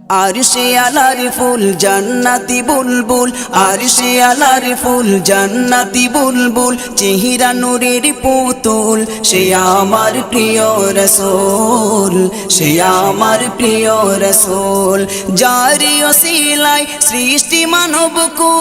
আরশে আলার ফুল জান্নাতি বুলবুল, আরশে আলার ফুল জান্নাতি বুলবুল, চেহারা নূরের পুতুল, সে আমার প্রিয় রাসূল, সে আমার প্রিয় রাসূল। যার ওসিলায় সৃষ্টি মানব কুল,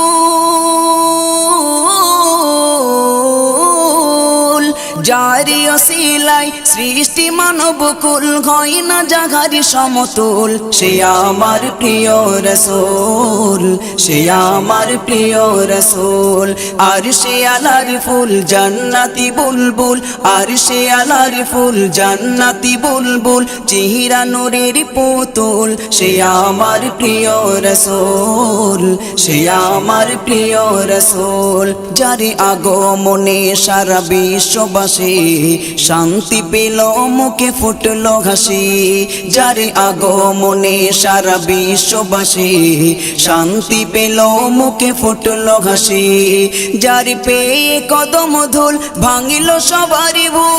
যার ওসিলায় সৃষ্টি মানব কুল, হয় না জাগার সমতুল, সে আমার প্রিয় রাসূল, সে আমার প্রিয় রাসূল। আরশে আলার ফুল জান্নাতি বুলবুল, আরশে আলার ফুল জান্নাতি বুলবুল, চেহারা নূরের পুতুল, সে আমার প্রিয় রাসূল, সে আমার প্রিয় রাসূল। যারে আগমনে সারা বিশ্ববাসী শান্তি পেল, মুখে ফুটল হাসি। যারে আগমনে সারা বিশ্ববাসী শান্তি পেল, মুখে ফুটল হাসি। যারে পেয়ে কদম ধুল ভাঙিল সবারই ভুল,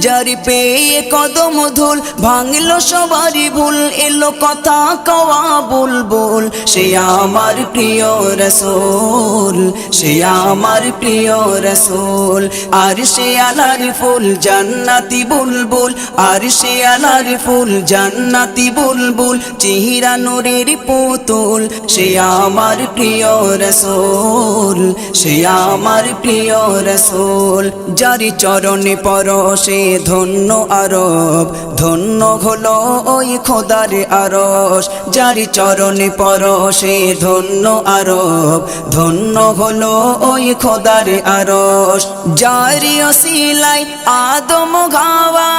যার পেয়ে কদম ধুল ভাঙল সবারই ভুল, এলো কথা কওয়া বুলবুল, সে আমার প্রিয় রাসূল, সে আমার প্রিয় রাসূল। আরশে আলার ফুল জান্নাতি বুলবুল, আরশে আলার ফুল জান্নাতি বুলবুল, চেহারা নূরের পুতুল, সে আমার প্রিয় রাসূল, সে আমার প্রিয় রাসূল। যার চরণে পরশে ধন্য আরব, ধন্য হলো ওই খোদার আরশ। যার চরণে পরশে ধন্য আরব, ধন্য হলো ওই খোদার আরশ। যার ওসিলায় আদম হাওয়া,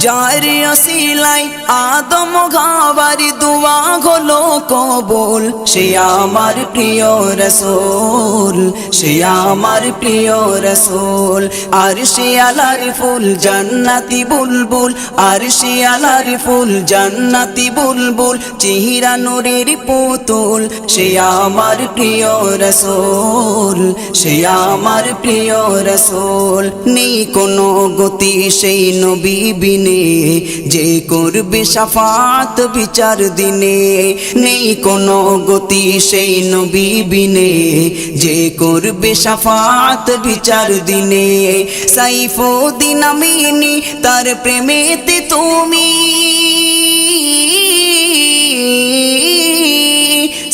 যার ওসিলায় আদম হাওয়ার দুয়া হলো কবুল, সে আমার প্রিয় রাসূল, সে আমার প্রিয় রাসূল। আরশে আলার ফুল জান্নাতি বুলবুল, আরশে আলার ফুল জান্নাতি বুলবুল, চেহারা নূরের পুতুল, সে আমার প্রিয় রাসূল, সে আমার প্রিয় রাসূল। নেই কোনো গতি সেই নবী বিনে, যে করবে শাফাত বিচার দিনে। নেই কোনো গতি সেই নবী বিনে, যে করবে শাফাত বিচার দিনে। সাইফুদ্দিন আমিনী তার প্রেমেতে তুমি,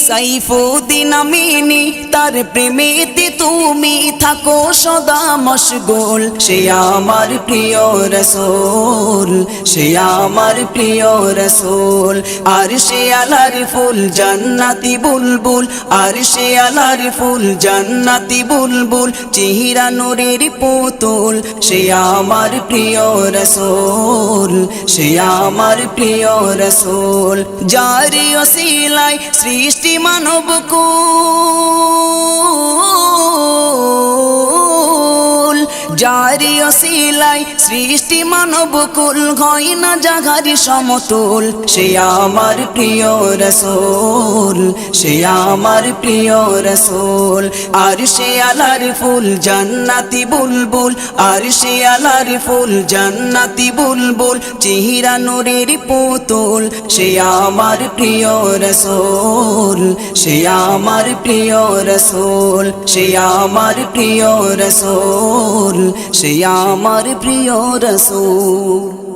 সাইফুদ্দিন আমিনী তার প্রেমেতে তুমি থাকো সদা মশগুল, সে আমার প্রিয় রাসূল, সে আমার প্রিয় রাসূল। আরশে আলার ফুল জান্নাতি বুলবুল, আরশে আলার ফুল জান্নাতি বুলবুল, চেহারা নূরের পুতুল, সে আমার প্রিয় রাসূল, সে আমার প্রিয় রাসূল। যার ওসিলায় সৃষ্টি মানব কুল, যার ওসিলায় সৃষ্টি মানব কুল, হয় না জাগার সমতুল, সে আমার প্রিয় রাসূল, সে আমার প্রিয় রাসূল। আরশে আলার ফুল জান্নাতি বুলবুল, আরশে আলার ফুল জান্নাতি বুলবুল, চেহারা নূরের পুতুল, সে আমার প্রিয় রাসূল, সে আমার প্রিয় রাসূল, সে আমার প্রিয় রাসূল, সে আমার প্রিয় রাসূল।